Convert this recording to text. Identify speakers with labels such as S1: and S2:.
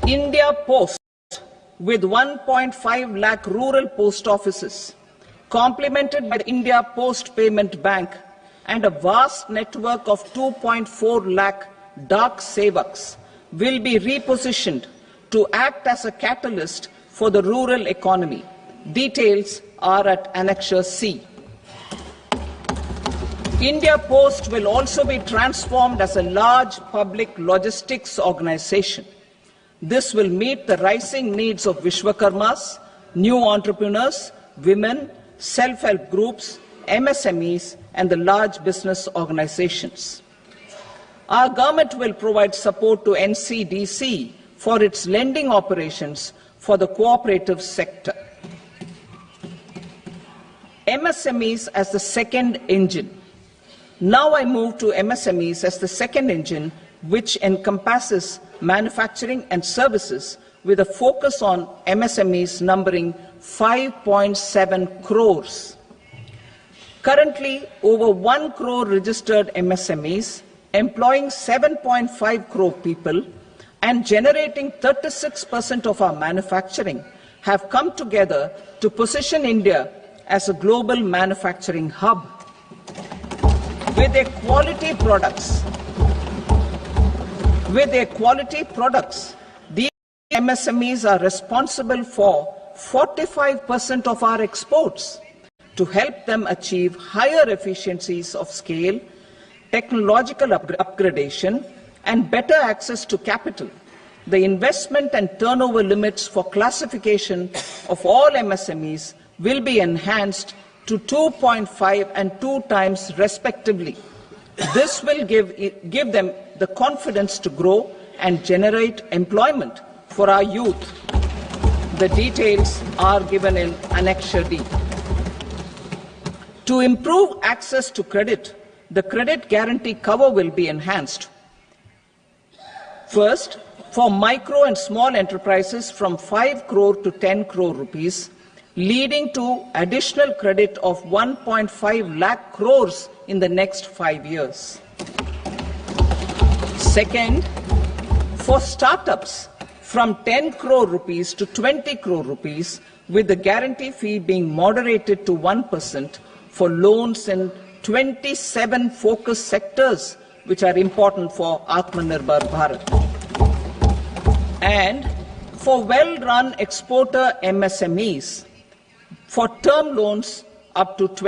S1: India Post, with 1.5 lakh rural post offices, complemented by the India Post Payment Bank and a vast network of 2.4 lakh Dak Sevaks, will be repositioned to act as a catalyst for the rural economy. Details are at Annexure C. India Post will also be transformed as a large public logistics organization. This will meet the rising needs of Vishwakarmas, new entrepreneurs, women, self-help groups, MSMEs, and the large business organizations. Our government will provide support to NCDC for its lending operations for the cooperative sector. MSMEs as the second engine. Now I move to MSMEs as the second engine, which encompasses manufacturing and services with a focus on MSMEs numbering 5.7 crores. Currently, over 1 crore registered MSMEs, employing 7.5 crore people and generating 36% of our manufacturing, have come together to position India as a global manufacturing hub. With their quality products, these MSMEs are responsible for 45% of our exports. To help them achieve higher efficiencies of scale, technological upgradation, and better access to capital, the investment and turnover limits for classification of all MSMEs will be enhanced to 2.5 and 2 times respectively. This will give them the confidence to grow and generate employment for our youth. The details are given in Annexure D. To improve access to credit, the credit guarantee cover will be enhanced. First, for micro and small enterprises from 5 crore to 10 crore rupees, leading to additional credit of 1.5 lakh crores in the next 5 years. Second, for startups from 10 crore rupees to 20 crore rupees, with the guarantee fee being moderated to 1% for loans in 27 focus sectors which are important for Atmanirbhar Bharat. And for well-run exporter MSMEs, for term loans up to